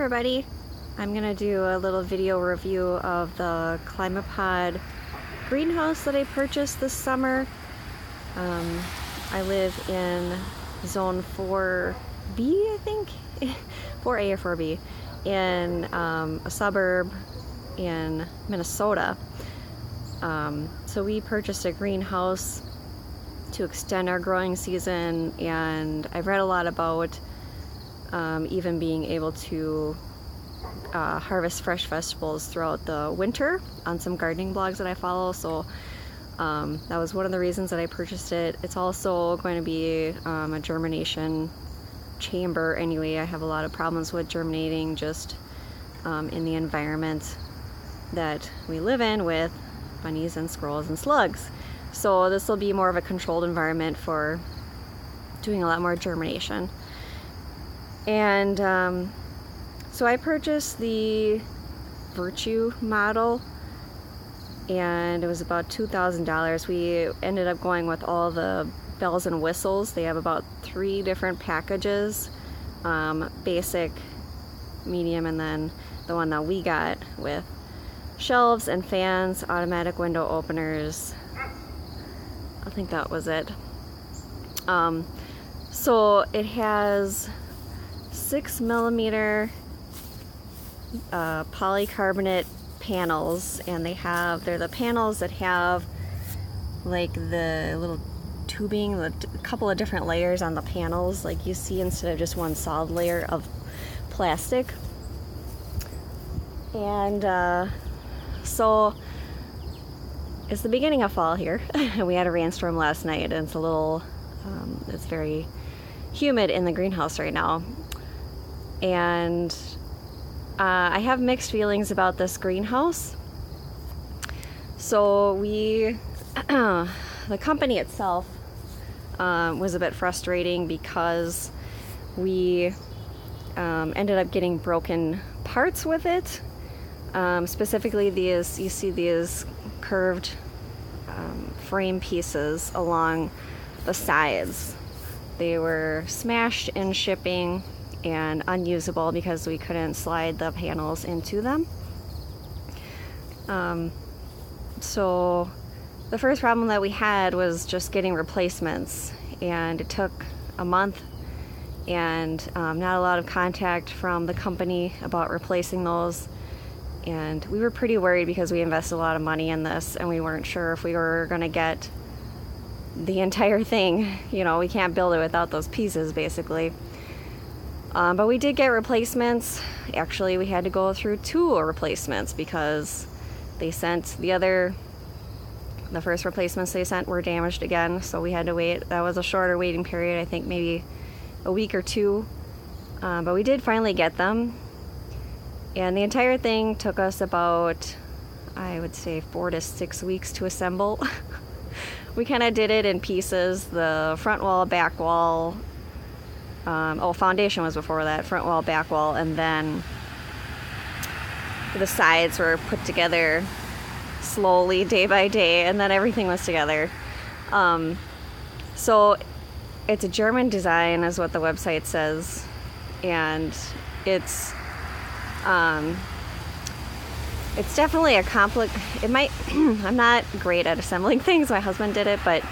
everybody, I'm gonna do a little video review of the Climapod greenhouse that I purchased this summer. I live in zone 4B, I think, 4A or 4B, in a suburb in Minnesota. So we purchased a greenhouse to extend our growing season, and I've read a lot about even being able to harvest fresh vegetables throughout the winter on some gardening blogs that I follow. So that was one of the reasons that I purchased it. It's also going to be a germination chamber anyway. I have a lot of problems with germinating just in the environment that we live in with bunnies and squirrels and slugs. So this will be more of a controlled environment for doing a lot more germination. And so I purchased the Virtue model, and it was about $2,000. We ended up going with all the bells and whistles. They have about 3 different packages, basic, medium, and then the one that we got with shelves and fans, automatic window openers. I think that was it. So it has 6mm polycarbonate panels, and they're the panels that have like the little tubing, a couple of different layers on the panels, like you see, instead of just one solid layer of plastic. And so it's the beginning of fall here. We had a rainstorm last night, and it's a little it's very humid in the greenhouse right now. And I have mixed feelings about this greenhouse. So the company itself was a bit frustrating because we ended up getting broken parts with it. Specifically you see these curved frame pieces along the sides. They were smashed in shipping and unusable because we couldn't slide the panels into them. So the first problem that we had was just getting replacements, and it took a month, and not a lot of contact from the company about replacing those. And we were pretty worried because we invested a lot of money in this, and we weren't sure if we were going to get the entire thing. You know, we can't build it without those pieces, basically. But we did get replacements. Actually, we had to go through 2 replacements because they sent the first replacements they sent were damaged again, so we had to wait. That was a shorter waiting period, I think maybe a week or 2. But we did finally get them. And the entire thing took us about, I would say, 4 to 6 weeks to assemble. We kind of did it in pieces. The front wall, back wall, foundation was before that, front wall, back wall, and then the sides were put together slowly, day by day, and then everything was together. So it's a German design, is what the website says, and it's definitely I'm not great at assembling things. My husband did it, but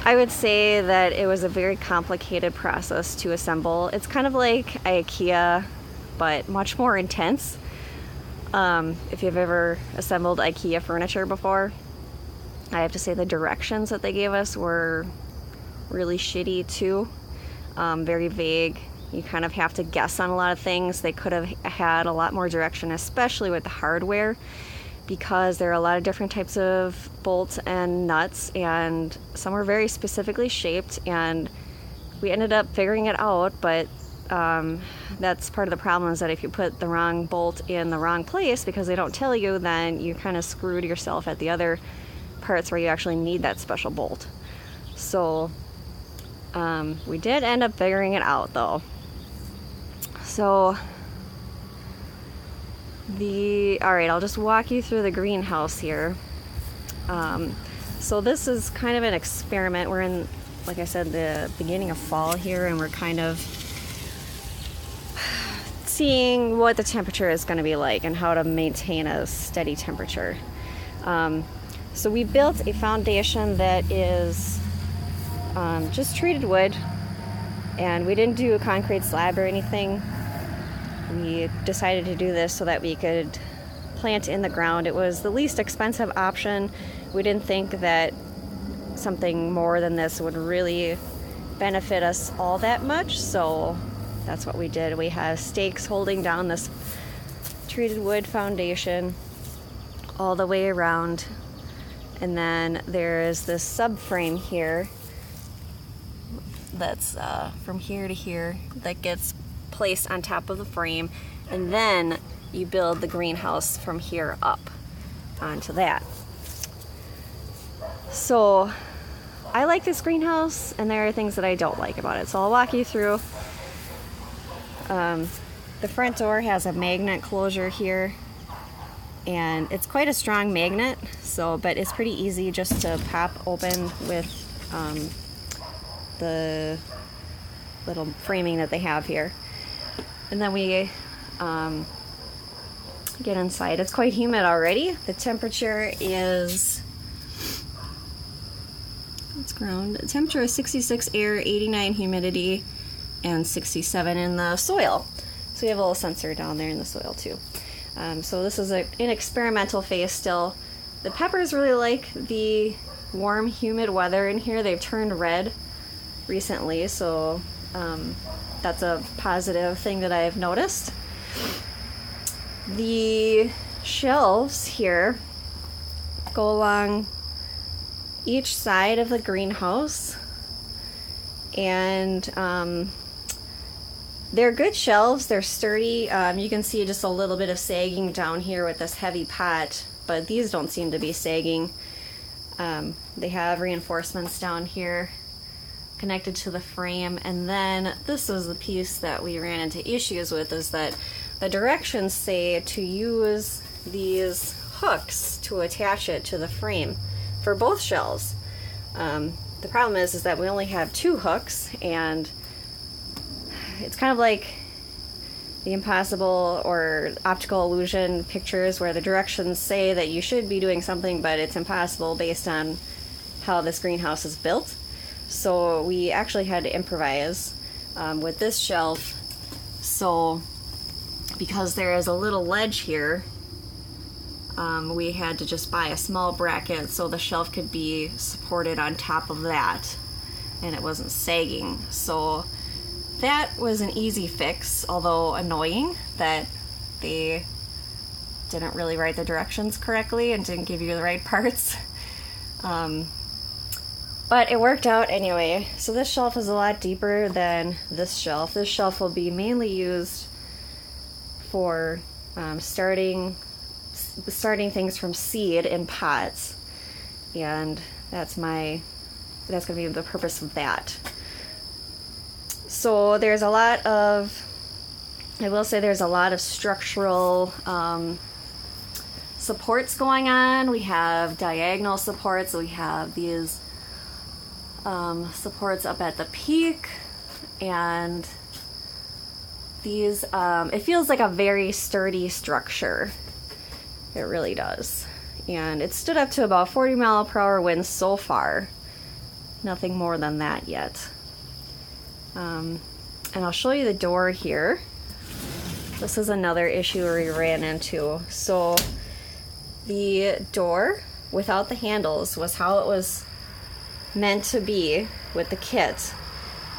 I would say that it was a very complicated process to assemble. It's kind of like IKEA, but much more intense. If you've ever assembled IKEA furniture before, I have to say the directions that they gave us were really shitty too. Very vague. You kind of have to guess on a lot of things. They could have had a lot more direction, especially with the hardware, because there are a lot of different types of bolts and nuts, and some were very specifically shaped, and we ended up figuring it out. But that's part of the problem, is that if you put the wrong bolt in the wrong place because they don't tell you, then you kind of screwed yourself at the other parts where you actually need that special bolt. So we did end up figuring it out though. So alright, I'll just walk you through the greenhouse here. So this is kind of an experiment. We're in, like I said, the beginning of fall here, and we're kind of seeing what the temperature is going to be like and how to maintain a steady temperature. So we built a foundation that is just treated wood, and we didn't do a concrete slab or anything. We decided to do this so that we could plant in the ground. It was the least expensive option. We didn't think that something more than this would really benefit us all that much, so that's what we did. We have stakes holding down this treated wood foundation all the way around, and then there is this subframe here that's from here to here that gets placed on top of the frame, and then you build the greenhouse from here up onto that. So I like this greenhouse, and there are things that I don't like about it, so I'll walk you through. The front door has a magnet closure here, and it's quite a strong magnet, but it's pretty easy just to pop open with the little framing that they have here. And then we get inside. It's quite humid already. The temperature is, it's ground. The temperature is 66 air, 89 humidity, and 67 in the soil. So we have a little sensor down there in the soil too. So this is an experimental phase still. The peppers really like the warm, humid weather in here. They've turned red recently, so that's a positive thing that I've noticed. The shelves here go along each side of the greenhouse, and they're good shelves. They're sturdy. You can see just a little bit of sagging down here with this heavy pot, but these don't seem to be sagging. They have reinforcements down here connected to the frame, and then this is the piece that we ran into issues with, is that the directions say to use these hooks to attach it to the frame for both shelves. The problem is that we only have 2 hooks, and it's kind of like the impossible or optical illusion pictures where the directions say that you should be doing something, but it's impossible based on how this greenhouse is built. So we actually had to improvise with this shelf. So because there is a little ledge here, we had to just buy a small bracket so the shelf could be supported on top of that and it wasn't sagging. So that was an easy fix, although annoying that they didn't really write the directions correctly and didn't give you the right parts. But it worked out anyway. So this shelf is a lot deeper than this shelf. This shelf will be mainly used for starting things from seed in pots, and that's going to be the purpose of that. So there's a lot of, I will say there's a lot of structural supports going on. We have diagonal supports. We have these supports up at the peak, and these, it feels like a very sturdy structure. It really does. And it stood up to about 40 mile per hour winds so far. Nothing more than that yet. And I'll show you the door here. This is another issue we ran into. So the door without the handles was how it was meant to be with the kit.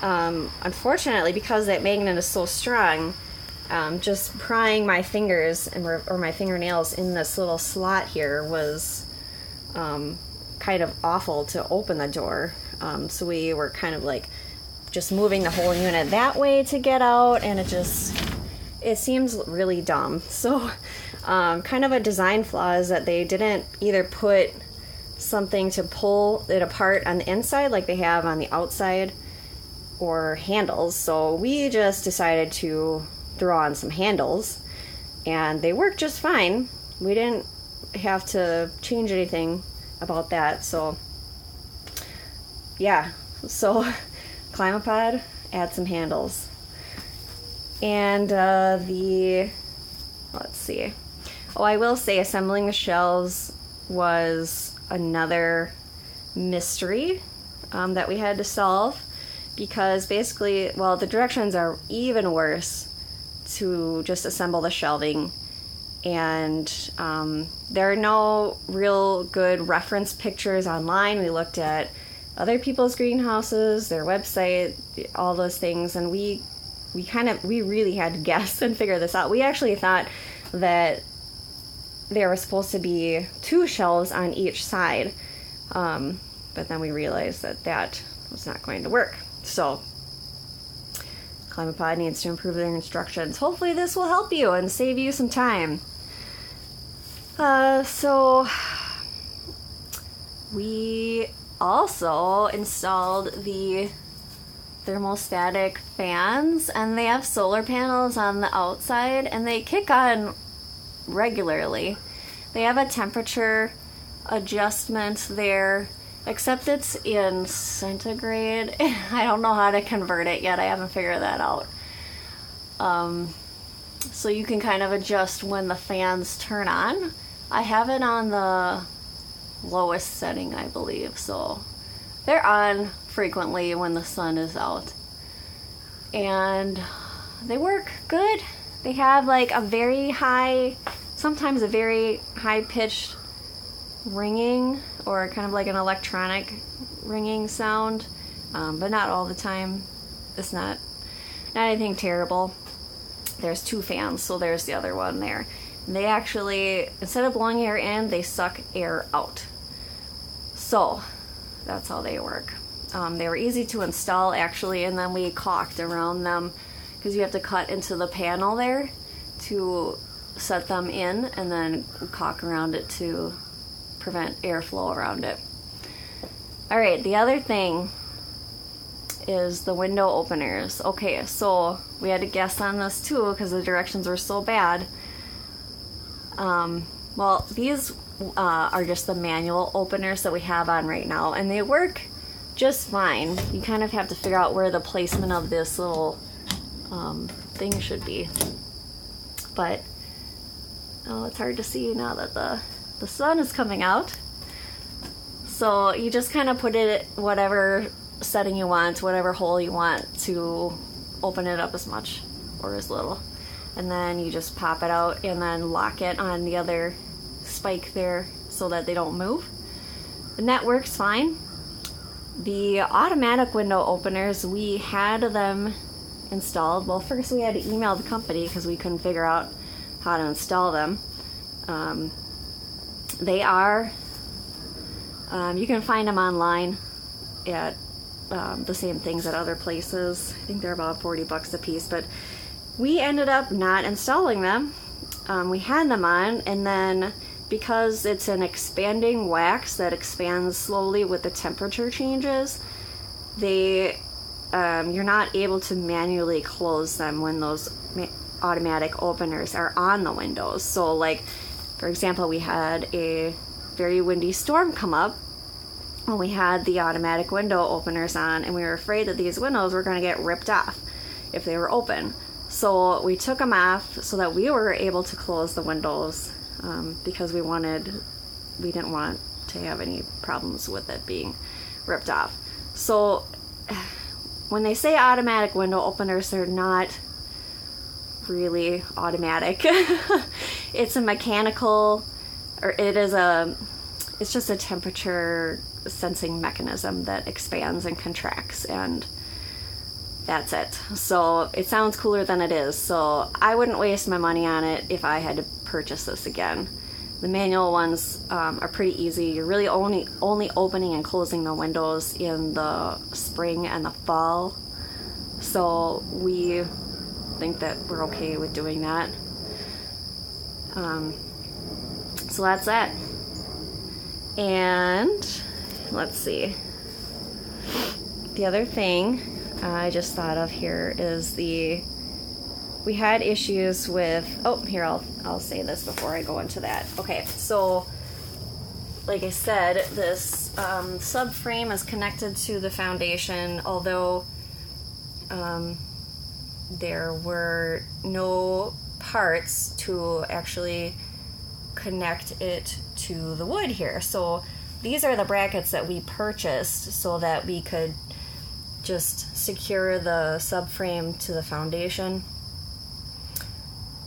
Unfortunately, because that magnet is so strong, just prying my fingers or my fingernails in this little slot here was kind of awful to open the door. So we were kind of like just moving the whole unit that way to get out, and it seems really dumb. So kind of a design flaw is that they didn't either put something to pull it apart on the inside like they have on the outside, or handles. So we just decided to throw on some handles, and they work just fine. We didn't have to change anything about that. So yeah, so Climapod, add some handles. And let's see. Oh, I will say assembling the shelves was another mystery that we had to solve, because basically, well, the directions are even worse to just assemble the shelving, and there are no real good reference pictures online. We looked at other people's greenhouses, their website, all those things, and we really had to guess and figure this out. We actually thought that there were supposed to be 2 shelves on each side, but then we realized that was not going to work. So Climapod needs to improve their instructions. Hopefully this will help you and save you some time. So we also installed the thermostatic fans, and they have solar panels on the outside, and they kick on regularly. They have a temperature adjustment there, except it's in centigrade. I don't know how to convert it yet. I haven't figured that out. So you can kind of adjust when the fans turn on. I have it on the lowest setting, I believe, so they're on frequently when the sun is out, and they work good. They have like a very high, sometimes a very high-pitched ringing, or kind of like an electronic ringing sound, but not all the time. It's not anything terrible. There's 2 fans, so there's the other one there. And they actually, instead of blowing air in, they suck air out. So that's how they work. They were easy to install actually, and then we caulked around them, because you have to cut into the panel there to set them in, and then caulk around it to prevent airflow around it. All right, the other thing is the window openers. Okay, so we had to guess on this too, because the directions were so bad. Well, these are just the manual openers that we have on right now, and they work just fine. You kind of have to figure out where the placement of this little thing should be, but it's hard to see now that the sun is coming out. So you just kind of put it whatever setting you want, whatever hole you want to open it up as much or as little, and then you just pop it out and then lock it on the other spike there so that they don't move, and that works fine. The automatic window openers, we had them installed. Well, first we had to email the company because we couldn't figure out how to install them. They are, you can find them online at the same things at other places. I think they're about $40 a piece, but we ended up not installing them. We had them on, and then because it's an expanding wax that expands slowly with the temperature changes, you're not able to manually close them when those automatic openers are on the windows. So like, for example, we had a very windy storm come up when we had the automatic window openers on, and we were afraid that these windows were going to get ripped off if they were open. So we took them off so that we were able to close the windows, because we didn't want to have any problems with it being ripped off. So when they say automatic window openers, they're not really automatic. It's a mechanical, or it's just a temperature sensing mechanism that expands and contracts, and that's it. So it sounds cooler than it is, so I wouldn't waste my money on it if I had to purchase this again. The manual ones are pretty easy. You're really only opening and closing the windows in the spring and the fall, so we think that we're okay with doing that. So that's that. And let's see, the other thing I just thought of here is we had issues with, here, I'll say this before I go into that. Okay, so like I said, this subframe is connected to the foundation, although there were no parts to actually connect it to the wood here. So these are the brackets that we purchased so that we could just secure the subframe to the foundation.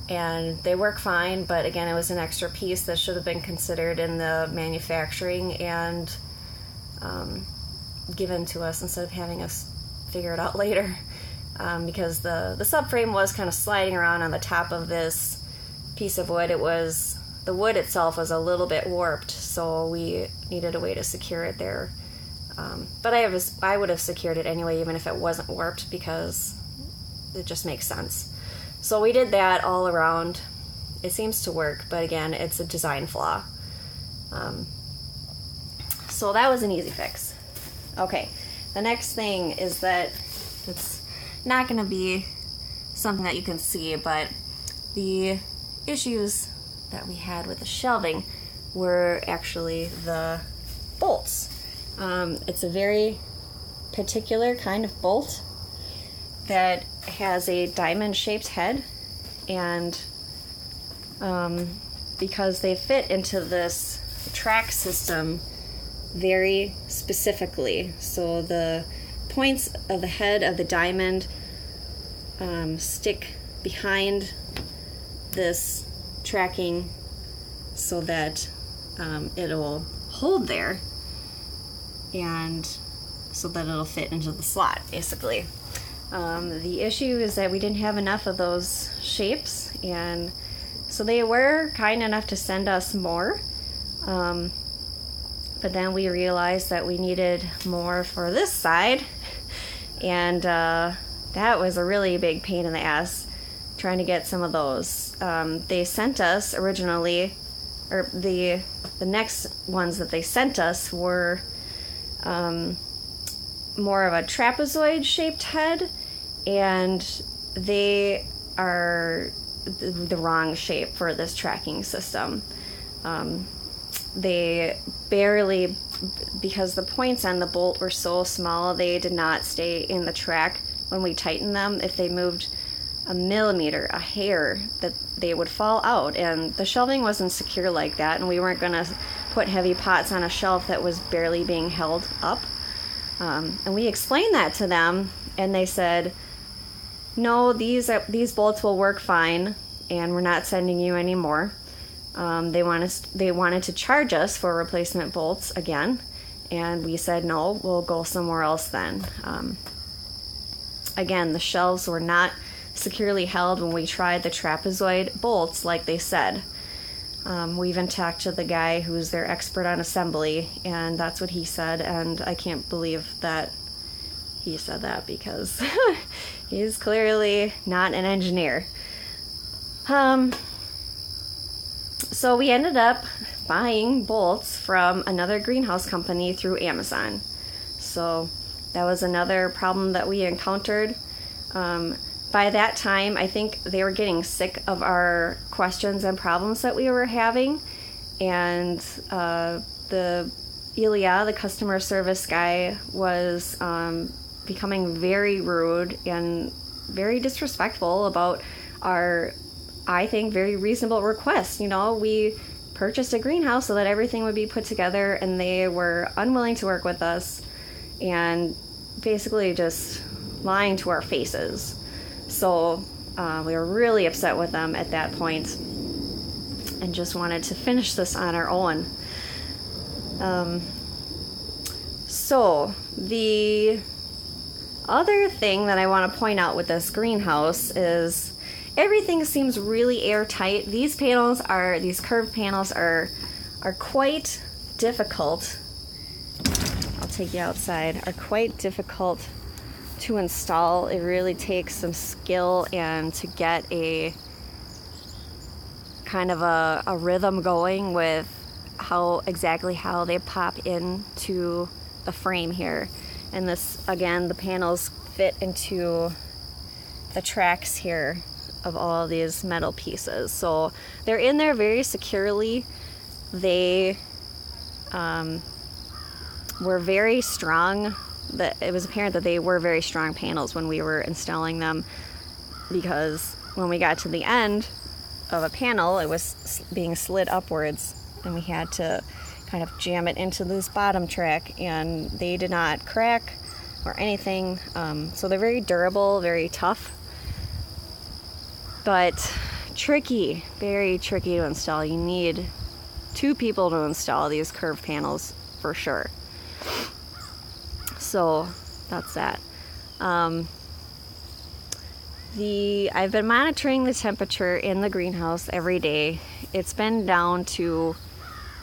And they work fine, but again, it was an extra piece that should have been considered in the manufacturing and given to us instead of having us figure it out later. Because the subframe was kind of sliding around on the top of this piece of wood. The wood itself was a little bit warped, so we needed a way to secure it there. But I would have secured it anyway, even if it wasn't warped, because it just makes sense. So we did that all around. It seems to work, but again, it's a design flaw. So that was an easy fix. Okay, the next thing is that it's not going to be something that you can see, but the issues that we had with the shelving were actually the bolts. It's a very particular kind of bolt that has a diamond-shaped head, and because they fit into this track system very specifically, so the points of the head of the diamond stick behind this tracking so that it'll hold there, and so that it'll fit into the slot, basically. The issue is that we didn't have enough of those shapes, and so they were kind enough to send us more, but then we realized that we needed more for this side, and that was a really big pain in the ass trying to get some of those. They sent us originally, or the next ones that they sent us were more of a trapezoid shaped head, and they are the wrong shape for this tracking system. They barely, because the points on the bolt were so small, they did not stay in the track when we tightened them. If they moved a millimeter, a hair, that they would fall out, and the shelving wasn't secure like that, and we weren't going to put heavy pots on a shelf that was barely being held up. And we explained that to them, and they said, no, these bolts will work fine, and we're not sending you any more. They wanted to charge us for replacement bolts again, and we said, no, we'll go somewhere else then. Again, the shelves were not securely held when we tried the trapezoid bolts like they said. We even talked to the guy who's their expert on assembly, and that's what he said, and I can't believe that he said that, because he's clearly not an engineer. So we ended up buying bolts from another greenhouse company through Amazon. So that was another problem that we encountered. By that time, I think they were getting sick of our questions and problems that we were having, and Ilya, the customer service guy, was becoming very rude and very disrespectful about our, I think, very reasonable requests. You know, we purchased a greenhouse so that everything would be put together, and they were unwilling to work with us and basically just lying to our faces. So we were really upset with them at that point and just wanted to finish this on our own. So the other thing that I want to point out with this greenhouse is everything seems really airtight. These curved panels are quite difficult. I'll take you outside. Are quite difficult to install. It really takes some skill and to get a kind of a rhythm going with how they pop into the frame here. And this, again, the panels fit into the tracks here of all these metal pieces. So they're in there very securely. They were very strong. It was apparent that they were very strong panels when we were installing them. because when we got to the end of a panel, it was being slid upwards, and we had to kind of jam it into this bottom track, and they did not crack or anything. So they're very durable, very tough, but tricky, very tricky to install. You need 2 people to install these curved panels for sure. So that's that. I've been monitoring the temperature in the greenhouse every day. It's been down to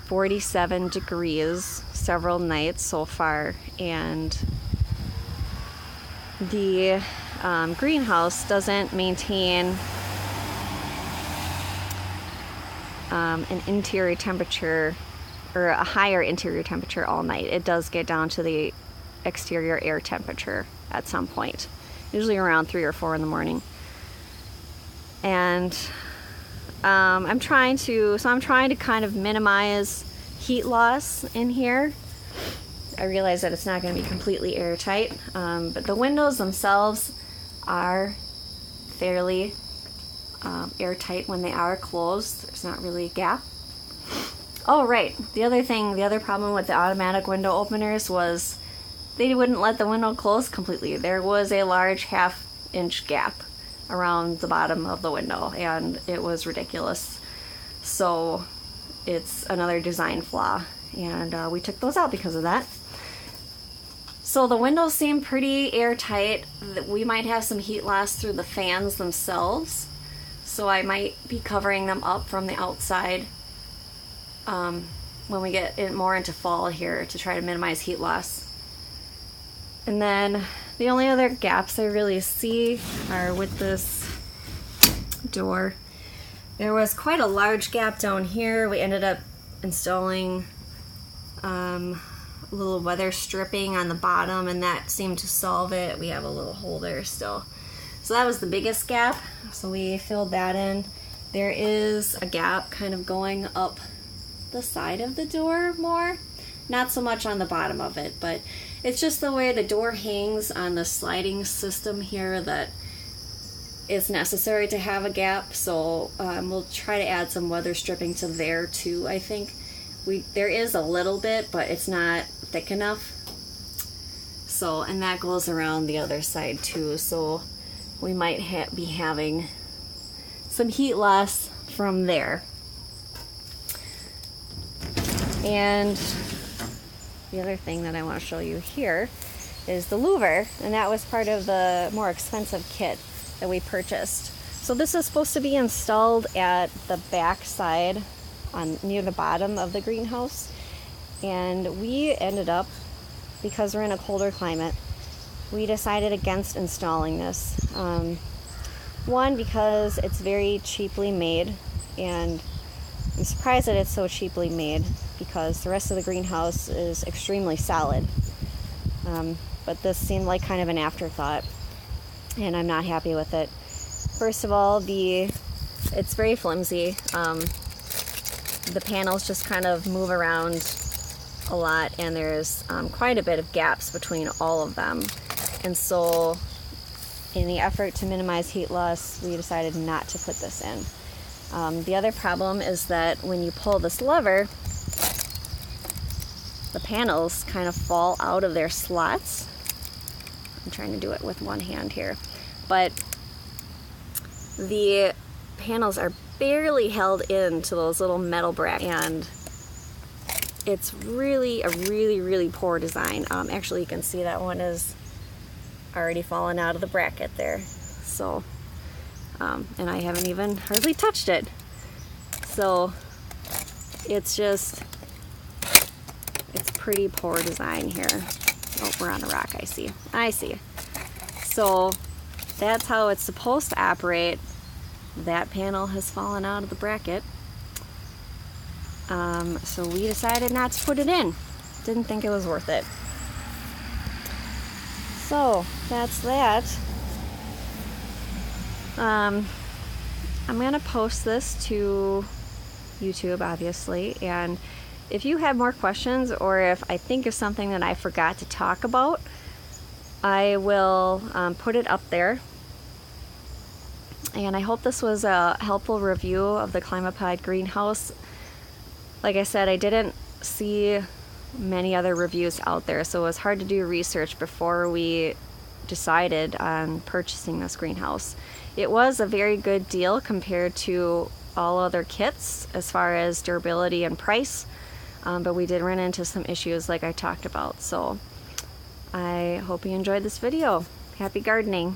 47 degrees several nights so far, and the greenhouse doesn't maintain an interior temperature or a higher interior temperature all night. It does get down to the exterior air temperature at some point, usually around 3 or 4 in the morning. And I'm trying to kind of minimize heat loss in here. I realize that it's not going to be completely airtight, but the windows themselves are fairly airtight when they are closed. There's not really a gap. Oh, right. The other problem with the automatic window openers was they wouldn't let the window close completely. There was a large 1/2 inch gap around the bottom of the window, and it was ridiculous. So it's another design flaw, and we took those out because of that. So the windows seem pretty airtight. We might have some heat loss through the fans themselves, so I might be covering them up from the outside when we get more into fall here to try to minimize heat loss. And then the only other gaps I really see are with this door. There was quite a large gap down here. We ended up installing a little weather stripping on the bottom, and that seemed to solve it. We have a little hole there still. So that was the biggest gap, so we filled that in. There is a gap kind of going up the side of the door more. Not so much on the bottom of it, but it's just the way the door hangs on the sliding system here that it's necessary to have a gap. So we'll try to add some weather stripping to there too. I think there is a little bit, but it's not thick enough. So, and that goes around the other side too. So we might be having some heat loss from there. And the other thing that I want to show you here is the louver, and that was part of the more expensive kit that we purchased. So this is supposed to be installed at the back side near the bottom of the greenhouse, and we ended up, because we're in a colder climate, we decided against installing this. One, because it's very cheaply made, and I'm surprised that it's so cheaply made because the rest of the greenhouse is extremely solid. But this seemed like kind of an afterthought, and I'm not happy with it. First of all, it's very flimsy. The panels just kind of move around a lot, and there's quite a bit of gaps between all of them. And so in the effort to minimize heat loss, we decided not to put this in. The other problem is that when you pull this lever, the panels kind of fall out of their slots. I'm trying to do it with one hand here, but the panels are barely held into those little metal brackets, and it's really a really poor design. Actually, you can see that one is already fallen out of the bracket there. So, and I haven't even hardly touched it. So it's pretty poor design here. Oh, we're on a rock, I see. So that's how it's supposed to operate. That panel has fallen out of the bracket. So we decided not to put it in. Didn't think it was worth it. So that's that. I'm gonna post this to YouTube, obviously, and if you have more questions, or if I think of something that I forgot to talk about, I will put it up there. And I hope this was a helpful review of the Climapod greenhouse. Like I said, I didn't see many other reviews out there, so it was hard to do research before we decided on purchasing this greenhouse. It was a very good deal compared to all other kits as far as durability and price, but we did run into some issues like I talked about. So I hope you enjoyed this video. Happy gardening!